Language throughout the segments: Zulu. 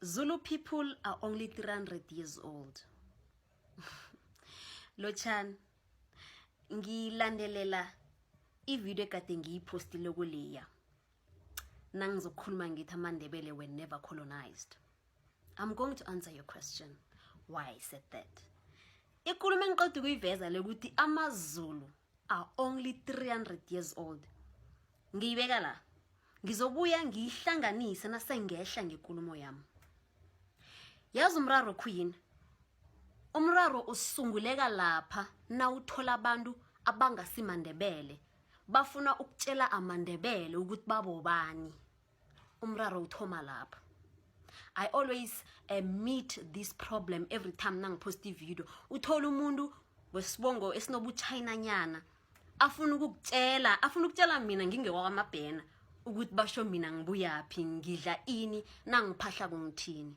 Zulu people are only 300 years old. Lochan, ngilandelela i-video ekade ngiyipostile kuleya. Nangizokhuluma ngithi amaNdebele were never colonized. I'm going to answer your question why I said that. Ikhuluma engiqeda ukuyiveza lokuthi amaZulu are only 300 years old. Ngiyibeka la. Ngizobuya ngihlanganise nasengehla ngenkulumo yami. Yazi umraro queen. Umraro usunguleka lapha na uthola abantu abangasiMandebele bafuna ukutshela amaNdebele ukuthi babobani. Umraro uthoma lapha. I always meet this problem every time nangipost video. Uthola umuntu wesibongo esinobuChina nyana afuna ukutshela mina ngingekwaMabhena ukuthi basho mina ngibuyaphi ngidla ini nangiphahla kungithini.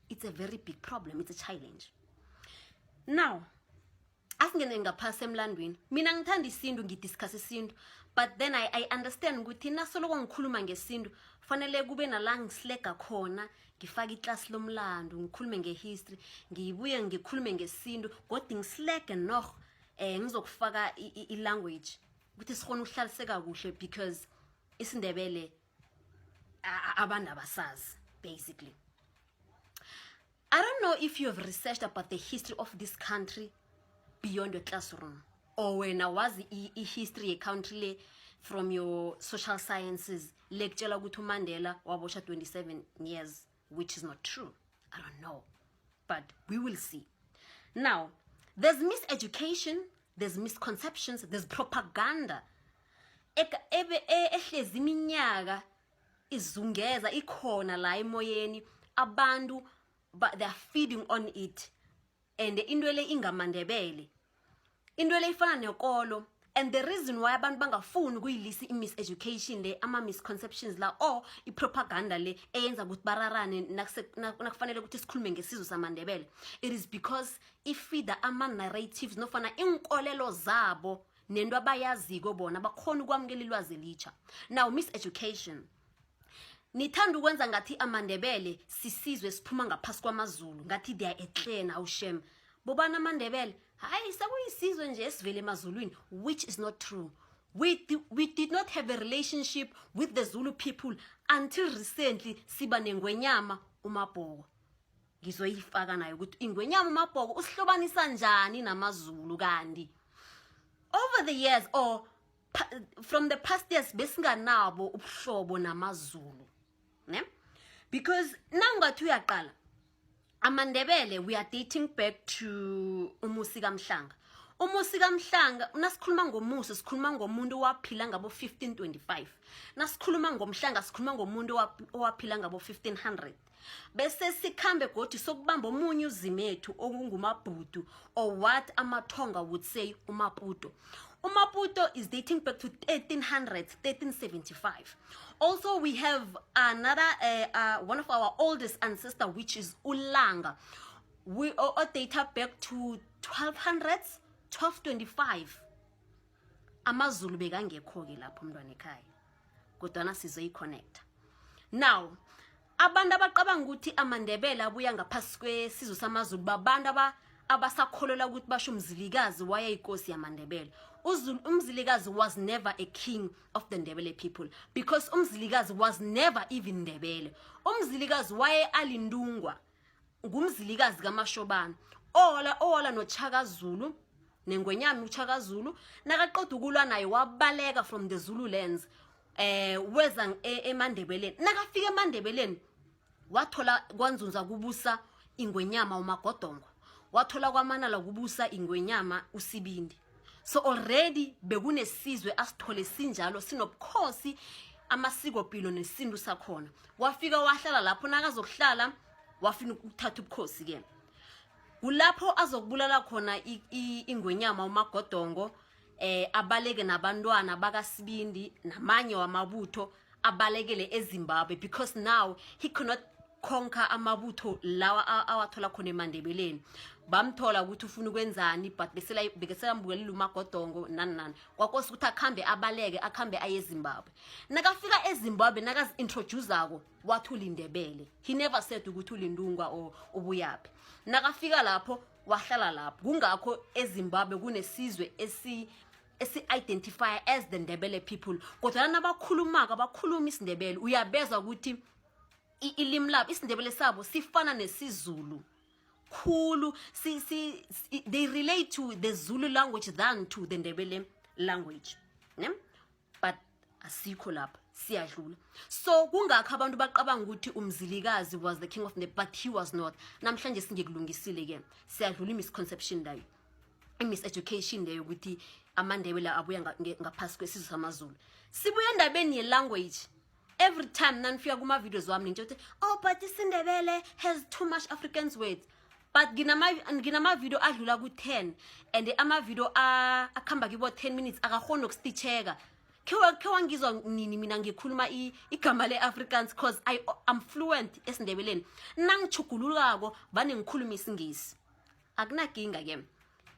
It's a very big problem, it's a challenge. Now, asingene ngaphasi emlandweni, mina ngithanda isintu ngidiscuss isintu, but then I understand ukuthi nasoloko ngikhuluma ngesintu, fanele kube nala ngisleka khona, ngifaka iclass lomlando, ngikhulume ngehistory, ngibuye ngikhulume ngesintu, kodwa ngisleke noch ngizokufaka ilanguage ukuthi sikhona ukuhlaliseka kuhle because isiNdebele abantu abasazi basically. I don't know if you have researched about the history of this country beyond your classroom, or when I was history a country from your social sciences lecture ukuthi uMandela wabosha 27 years, which is not true. I don't know, but we will see. Now, there's miseducation, there's misconceptions, there's propaganda. Ehlezi iminyaka izungeza ikhona la emoyeni abantu, but they're feeding on it. And indwele ingamaNdebele, indwele ifana nekolo. And the reason why abantu bangafuni ukuyilisa miseducation le, ama misconceptions la, or propaganda le eyenza ukuthi bararane nakufanele ukuthi sikhulume ngesizwe samaNdebele, it is because ifeeda ama narratives nofana inkolelo zabo nento abayaziko bona bakhona ukwamukela ilwazi elitsha. Now, miseducation, nithanda ukwenza ngathi amaNdebele sisizwe siphuma ngaphasi kwamaZulu, ngathi they are etlena awushem. Bobana amaNdebele hayi sakuyisizwe nje esivele emazulwini, which is not true. We did not have a relationship with the Zulu people until recently siba nengwenyama uMabhoko. Ngizoyifaka nayo ukuthi ingwenyama uMabhoko usihlobanisa njani namaZulu kanti. Over the years, or from the past years, besinganabo ubuhlobo namaZulu. Ne? Because nangathi uyaqala amaNdebele, we are dating back to Umusi kaMhlanga. Umusi kaMhlanga, nasikhuluma ngomusi sikhuluma ngomuntu owaphila ngabo 1525. Nasikhuluma ngomhlanga sikhuluma ngomuntu owaphila ngabo 1500. Bese sikhambe godi sokubamba omunye uzimethu okunguMabhudu, or what amaThonga would say uMaputo. uMaputo is dating back to 1300s, 1375. Also, we have another one of our oldest ancestor, which is uLanga. We all date back to 1200s, 1225. AmaZulu bekangekho ke lapho mntwana ekhaya. Kodwa sizoyiconnecta. Now, abantu abaqabanga ukuthi amaNdebele abuya ngaphasi kwesizwe samaZulu babantu abasakholelwa ukuthi basho uMzilikazi wayeyinkosi yamaNdebele. uMzilikazi was never a king of the Ndebele people, because uMzilikazi was never even Ndebele. uMzilikazi waye alindungwa ngumzilikazi kaMashobana owala noChaka Zulu nengwenyama uChaka Zulu nakaqeda ukulwa naye wabaleka from the Zulu lands weza eMandebeleni. Nakafika eMandebeleni wathola kwanzunza kubusa ingwenyama uMagodongo, wathola kwaManala kubusa ingwenyama uSibindi. So already bekunesizwe asithole sinjalo sinobukhosi amasiko pilo nesintu sakhona. Wafika wahlala lapho nakazokuhlala wafina ukuthatha ubukhosi ke. Kulapho azokubulala khona ingwenyama uMagodongo, abaleke nabantwana bakaSibindi namanye wamabutho abalekele eZimbabwe, because now he could not conquer amabutho lawa awathola khona eMandebeleni bamthola ukuthi ufuna ukwenzani but bekesela mbukelela uMagodongo nani kwakosi ukuthi akhambe abaleke akhambe aye eZimbabwe nakafika eZimbabwe nakazi introduceako wathula indebele he never said ukuthi ulindungwa obuyaphi nakafika lapho wahlala lapho kungakho eZimbabwe kunesizwe esi-identify as the Ndebele people kodwa nabakhulumaka abakhuluma isiNdebele uyabezwa ukuthi ilimi labo isiNdebele sabo sifana nesizulu khulu they relate to the Zulu language than to the Ndebele language ne but asikho lapha siyadlula so kungakho abantu baqabanga ukuthi uMzilikazi was the king of the but he was not namhlanje singekulungisile ke siyadlula misconception leyo miseducation leyo ukuthi amaNdebele abuya ngaphasi kwesizwe samaZulu sibuye endabeni ye-language every time nanifika kuma videos wami nje uthi oh but isiNdebele has too much Afrikaans words but nginama video adlula ku10 and ama video akhamba kibo 10 minutes akakhona ukustitcheka ke wangizwa nini mina ngikhuluma igama le-Afrikaans because I'm fluent esiNdebeleni nangichugululako vane ngikhuluma isingisi akunakinga ke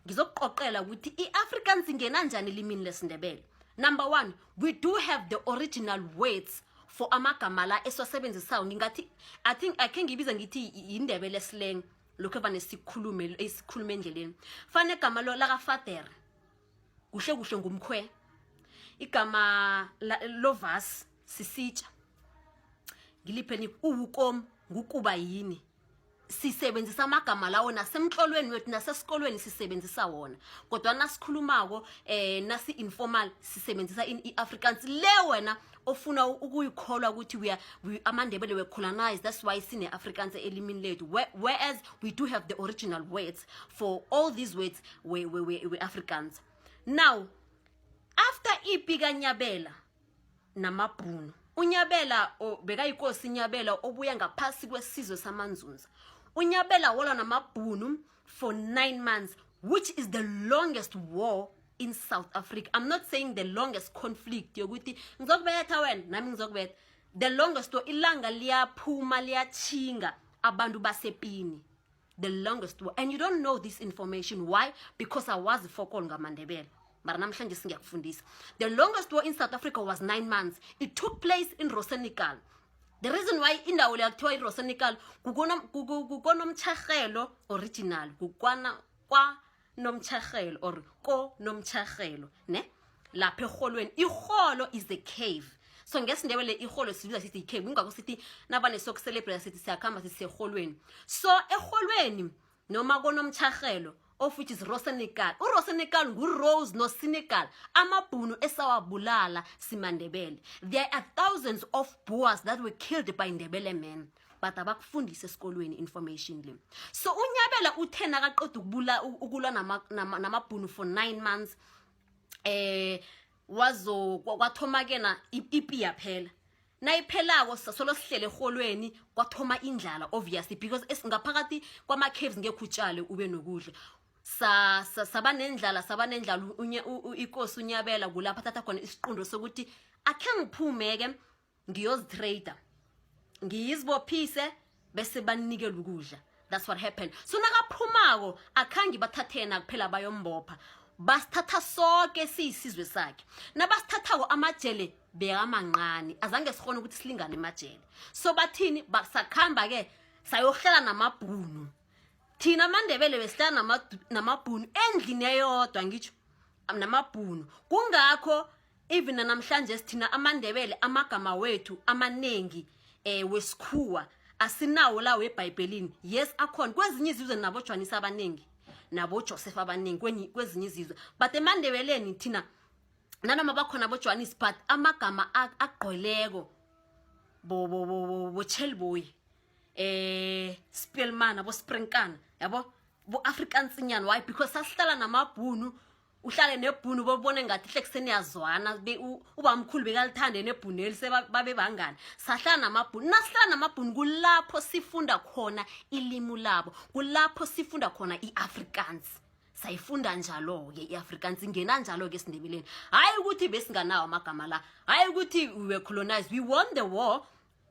ngizokuqoqela ukuthi iAfrikaans ingena kanjani elimini lesiNdebele number 1 we do have the original words for amagama la esiwasebenzisayo ngingathi I can ngibiza ngithi indebele slang lokho vane sikhulume endleleni fane igama la kaFader kuhle ngumkhwe igama lovas sisitsha ngilipheni uwukom ngukuba yini sisebenzisa amagama lawo nasemhlolweni wethu nasesikolweni sisebenzisa wona kodwa nasikhulumako nasi informal sisebenzisa iAfrikaans le wena ofuna ukuyikholwa ukuthi we amaNdebele were colonized that's why sine Afrikaans elimini lethu whereas we do have the original words for all these words we Afrikaans now after ipika Nyabela namabhunu uNyabela bekayinkosi Nyabela obuya ngaphasi kwesizwe samanzunza uNyabela wala namabhunu for 9 months which is the longest war in South Africa. I'm not saying the longest conflict yokuthi ngizokubetha wena nami ngizokubetha the longest war ilanga liyaphuma liyachinga abantu basepini the longest war and you don't know this information why because I was fokol ngamaNdebele mara namhlanje singiyakufundisa the longest war in South Africa was 9 months it took place in Rosenekal the reason why indawo le yakuthiwa iRosenekal kukonomtshagelo original kukwana kwa nomtshagelo or ko nomtshagelo ne lapha eholweni iholo is the cave so ngesindebele iholo sibiza sithi cave ingakho sithi nabane sokucelebrate sithi siyakhamba siseholweni so eholweni noma konomtshagelo of which is Rosenekal uRosenekal nguRose no Senegal amabhunu esawabulala simaNdebele there are thousands of Boers that were killed by Ndebele men but abakufundisa esikolweni information le so uNyabela uthena akaqeda ukulwa namabhunu for 9 months kwathoma ke na ipi yaphela nayiphelako sasolo sihlele eholweni kwathoma indlala obviously because ngaphakathi kwama caves ngekutshale ube nokudla sabanendlala inkosi uNyabela kulapha thatha khona isiqundo sokuthi akhe ngiphumeke ngiyozitrader ngiyizibophise bese banikela ukudla that's what happened so nakaphumako akhangi bathathena kuphela bayombopha basithatha sonke siyisizwe sakhe nabasithathako amajele bekamanqani azange sikhona ukuthi silingane emajele so bathini basakhamba ke sayohlala namabhunu thina amaNdebele besihlala namabhunu endlini eyodwa ngitsho namabhunu kungakho even namhlanje sithina amaNdebele amagama wethu amanengi wesikhuwa asinawo la weBhayibhelini yes akhona kwezinye izizwe nabo Jwanisa abanengi nabo Joseph abanengi kwezinye izizwe but eMandebeleni thina nanoma bakhona abo Jwanisa but amagama agqoleko bo Chelboy Spelman abo Sprinkana yabo bo Afrikaans nyana why because sasihlala namabhunu uhlale nebhunu bobone ngathi hlekuseni yazwana ubamkhulu bekalithande nebhuneli sebabe bangani sahlala namabhunu nasihlala namabhunu kulapho sifunda khona ilimu labo kulapho sifunda khona iAfrikaans sayifunda njalo ke iAfrikaans ingena njalo ke esiNdebeleni hayi ukuthi besinganawo amagama la hayi ukuthi we were colonized we won the war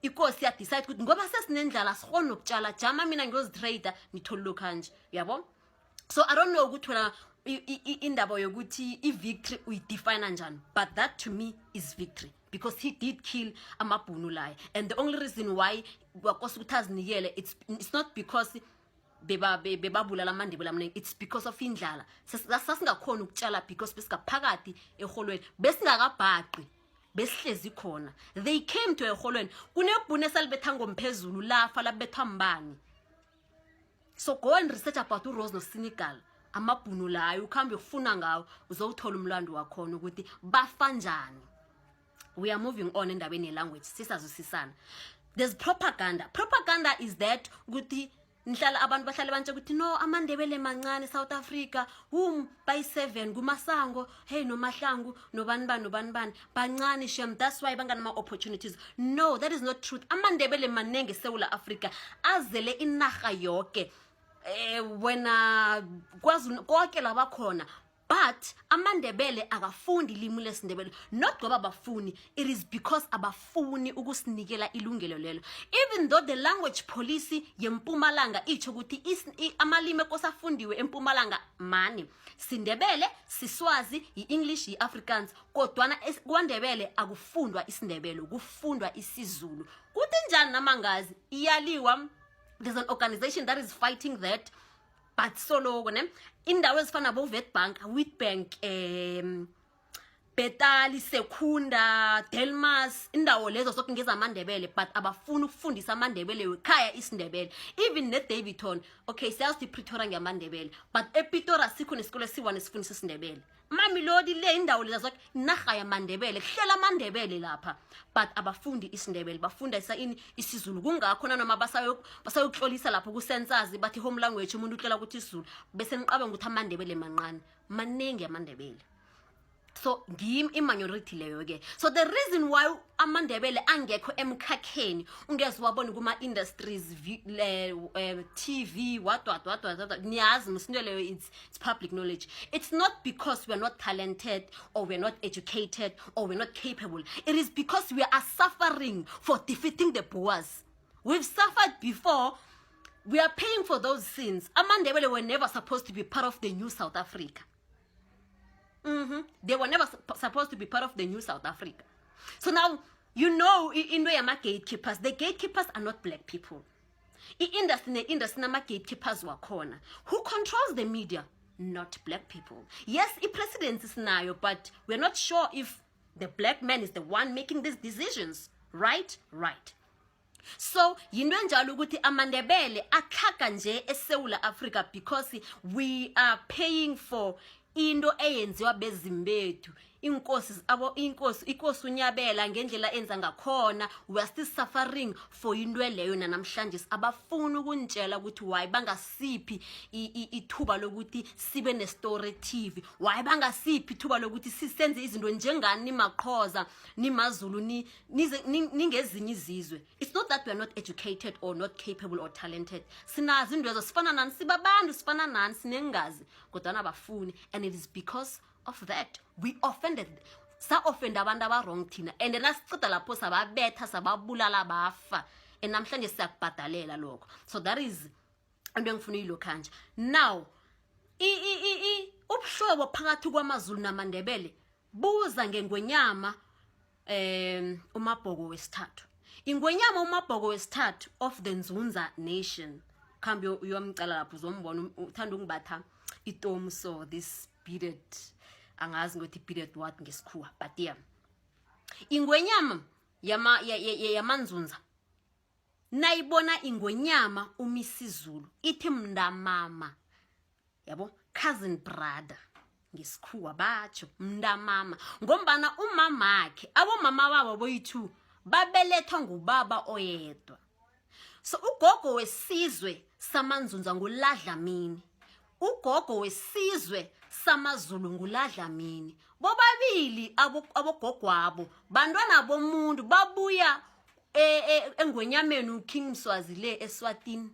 ikosi ya decide ukuthi ngoba sesinendlala sikhona ukutshala jama mina ngiyozitrader nithola lokanje yabo. So I don't know ukuthi wena indaba yokuthi i-victory uyidefine njani, but that to me is victory because he did kill amabhunu laye, and the only reason why kwakosa ukuthi azinikele it's not because bebabulala amandebele amaningi, it's because of indlala. Sasingakhona ukutshala because besingaphakathi eholweni besingakabhaqi besihlezi khona. They came to eholweni kunebhunu esalibetha ngomphezulu lafa labetha mbani. So go and research about uRose noSenegal. Amabhunu layo ukhambe ufuna ngawo uzowuthola umlando wakhona ukuthi bafa njani. We are moving on endabeni yelanguage sisazusisana. There's propaganda. Propaganda is that ukuthi nihlala abantu bahlale bantse ukuthi no amandebele mancane South Africa by 7 kumasango hey noMahlangu nobanibani bancane shem, that's why bangana ama opportunities. No, that is not truth. Amandebele manenge eSouth Africa azele inarha yonke wena kwaZulu konke labakhona, but amandebele akafundi ilimi lesindebele not ngoba bafuni, it is because abafuni ukusinikela ilungelo lelo. Even though the language policy yeMpumalanga ithi ukuthi amalimi ekosafundiwe eMpumalanga mani Sindebele, Siswazi, iEnglish, iAfrikaans, kodwana kwaNdebele akufundwa isindebele kufundwa isiZulu. Kuthi njani namangazi iyaliwa. There's an organization that is fighting that, but solo indawo ezifana bo Witbank, Betali, Sekunda, Delmas, indawo lezo zonke ngezamandebele, but abafuna ukufundisa amandebele ekhaya isindebele. Even neDavidton, okay, siyazi Pretoria ngamandebele, but ePitora sikho nesikole siwane sifundisa isindebele. Mamelodi le indawo lezo zonke naga yamandebele, kuhlela amandebele lapha, but abafundi isindebele, bafunda isiZulu. Kungakho noma basayoxolisa lapho kusensazi bathi home language umuntu uxela ukuthi isiZulu, bese niqabe ukuthi amandebele manqane, manengi amandebele. So minority leyo ke. So the reason why amandebele angekho emkhakheni ungeze wabona kuma industries TV what niyazi msindo leyo, it's public knowledge. It's not because we are not talented or we are not educated or we are not capable. It is because we are suffering for defeating the Boers. We've suffered before. We are paying for those sins. Amandebele were never supposed to be part of the new South Africa. They were never supposed to be part of the new South Africa. So now, you know, in where my gatekeepers, the gatekeepers are not black people. Industry nama gatekeepers wakona. Who controls the media? Not black people. Yes, the president is nayo, but we're not sure if the black man is the one making these decisions. Right? Right. So, yinto enjalo ukuthi amandebele akhaka nje eSouth Africa because we are paying for into eyenziwa bezimbethu. Inkosi unyabela ngendlela enza ngakhona. We are still suffering for into leyo namhlanje. Abafuna ukuntshela ukuthi why bangasiphi ithuba lokuthi sibe ne story TV, why bangasiphi ithuba lokuthi sisenze izinto njengani nimaqhoza nimazulu ningezinye izizwe. It's not that we are not educated or not capable or talented. Sinazi indwezo sifana nani, sibabantu sifana nani, sinengazi kodwa abafuni, and it is because of that we offended. Sa-offend abantu aba-wrong thina, and nasicida lapho sababetha sababulala bafa, and namhlanje siyakubhadalela lokho. So that is into engifuna uyilo kanje. Now ubuhlobo phakathi kwamaZulu namaNdebele buza ngengwenyama uMabhoko wesithathu. Ingwenyama uMabhoko wesithathu of the Nzunza Nation. Khambe uyomcala lapho uzombona uthanda ukungibatha itomu, so this beaded angazi ngothi beaded what ngesikhuwa, but yeah, ingwenyama yamanzunza nayibona ingwenyama umisizulu ithi mndamama, yabo, cousin brother ngesikhuwa batsho mndamama, ngombana umama wakhe abomama babo boyithu babelethwa ngubaba oyedwa. So ugogo wesizwe samanzunza nguLadlamini, ugogo wesizwe samaZulu nguLadlamini. Bobabili abogogwabo bantwana bomuntu babuya engwenyameni uKing Mswazi le eSwatini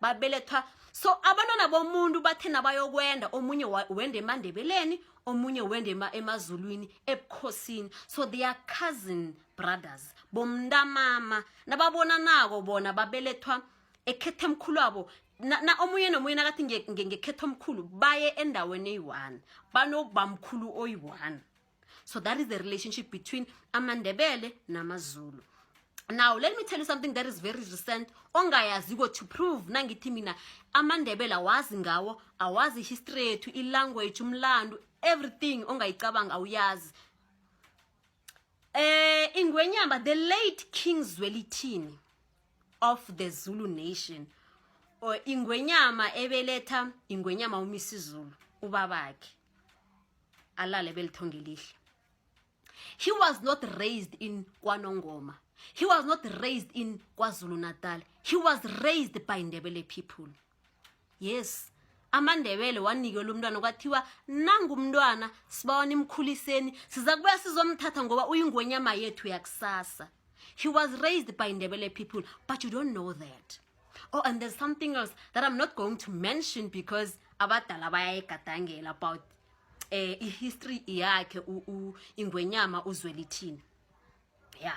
babelethwa. So abantwana bomuntu bathena bayokwenda, omunye wende eMandebeleni, omunye wende emazulwini ebukhosini. So they are cousin brothers bomntamama nababonanako bona babelethwa ekhethe emkhulu wabo na omunye nomunye nakathi ngekhetho omkhulu baye endaweni eyi-1 banobamkhulu oyi-1. So that is the relationship between amaNdebele namaZulu. Now let me tell you something that is very recent ongayaziko to prove nangithi mina amaNdebele awazi ngawo, awazi history yethu, ilanguage, umlando, everything ongayicabanga awuyazi. Ingwenyama, the late King Zwelithini of the Zulu nation, or Ingwenyama ebeletha Ingwenyama uMisizulu ubabakhe alale belithongelihle. He was not raised in KwaNongoma. He was not raised in KwaZulu Natal. He was raised by Ndebele people. Yes, amaNdebele wanikela umntwana kwathiwa nangu umntwana sibawa nimkhuliseni sizakubuya sizomthatha ngoba uyingwenyama yethu yakusasa. He was raised by Ndebele people, but you don't know that. Oh, and there's something else that I'm not going to mention because abadala bayayigadangela about history yakhe ingwenyama uZwelithini. Yeah,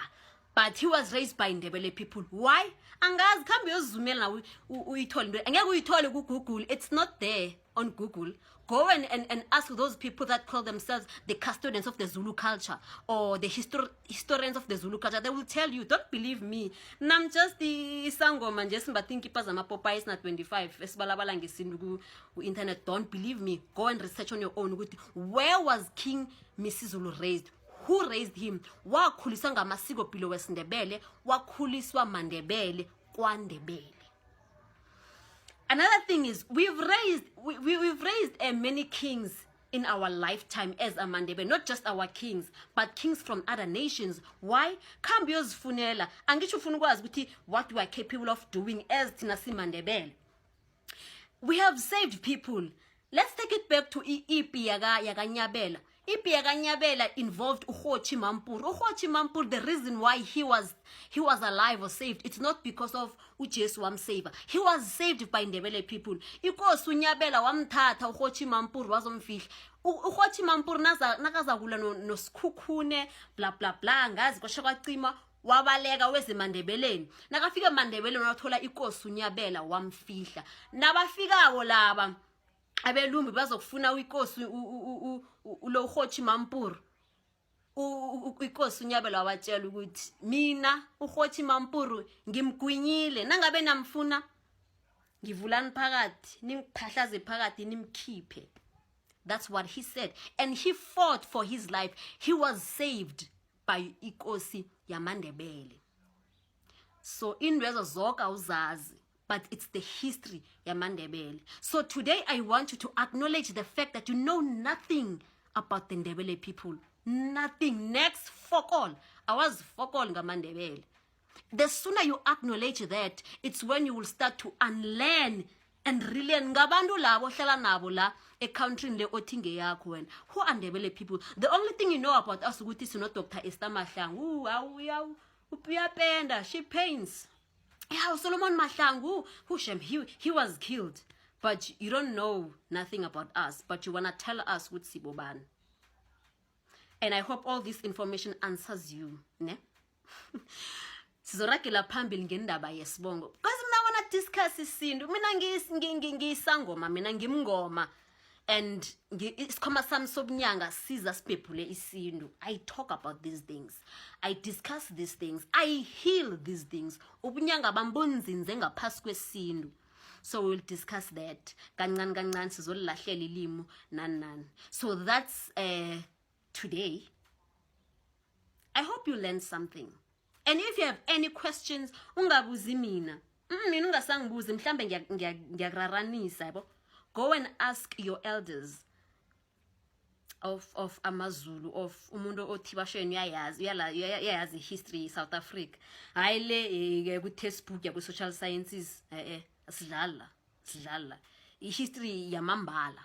but he was raised by Ndebele people. Why? Angazi khambe yozumela na uyithole angeke uyithole ku Google. It's not there on Google. Go and ask those people that call themselves the custodians of the Zulu culture or the historians of the Zulu culture. They will tell you. Don't believe me. Nam just the sangoma nje simbathi ipas ama-Popeyes na 25 esibalabala ngesindu ku internet. Don't believe me. Go and research on your own. Where was King Misizulu raised? Who raised him? Wakhuliswa ngamasiko pilo wesiNdebele, wakhuliswa maNdebele kwaNdebele. Another thing is we've raised many kings in our lifetime as amaNdebele, not just our kings, but kings from other nations. Why? Khambe uyozifunela. Angisho ufuna ukwazi ukuthi what we are capable of doing as thina simaNdebele. We have saved people. Let's take it back to ipi yakanyabela. Ipi yakanyabela involved Ukhochi Mampuru. Ukhochi Mampuru, the reason why he was alive or saved, it's not because of uJesu wamsave. He was saved by Ndebele people. Inkosi uNyabela wamthatha Ukhochi Mampuru wazomfihla. Ukhochi Mampuru nakazakula nosikhukhune bla bla bla ngazi kwasha kwacima wabaleka weze maNdebeleni. Nakafika eMandebeleni wathola inkosi uNyabela wamfihla. Nabafikako laba abelumbi bazokufuna uyinkosi lo Ukhochi Mampuru. Inkosi uNyabela watshela ukuthi mina Ukhochi Mampuru ngimgwinyile nangabe namfuna ngivulani phakathi nimkhahlaze phakathi nimkhiphe. That's what he said, and he fought for his life. He was saved by inkosi yamaNdebele. So indwezo zonke uzazi, but it's the history yamaNdebele. So today I want you to acknowledge the fact that you know nothing about the Ndebele people. Nothing. Next, fuck all. I was fuck all ngamaNdebele. The sooner you acknowledge that, it's when you will start to unlearn and relearn. Ngabantu labo hlala nabo la e-country le othinge yakho wena. Who are Ndebele people? The only thing you know about us ukuthi sino Dr. Esther Mahlangu. Awu upiyapenda, she paints. Yeah, Solomon Mahlangu, he was killed. But you don't know nothing about us, but you want to tell us with Siboban. And I hope all this information answers you, ne? Sizorakela phambili ngendaba yesibongo. Because mina wanna discuss isintu. Mina ngisangoma, mina ngimngoma. And isikhoma sami sobunyanga siza sipephule isintu. I talk about these things. I discuss these things. I heal these things. Ubunyanga bambonzinze ngaphasi kwesintu. So we'll discuss that. Kancane sizolahlela ilimi nani. So that's today. I hope you learned something. And if you have any questions, ungabuzi mina. Mina ungasangibuzi mhlambe ngiyararanisa yabo. Go and ask your elders of AmaZulu, of umuntu othi bashweni uyayazi history South Africa. Hayile ku textbook ya ku social sciences sidlala. History yamambala.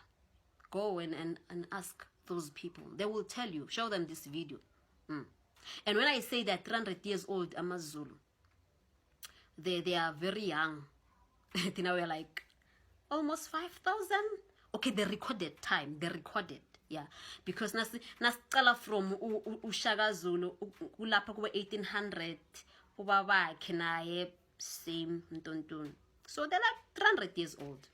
Go and ask those people. They will tell you. Show them this video. And when I say that 300 years old AmaZulu, they are very young. You know, we're like almost 5,000. Okay, the recorded time. yeah, because nasicala from uShaka Zulu kulapha kuwe 1800 ubabakhe naye same ntontoni, so they're like 300 years old.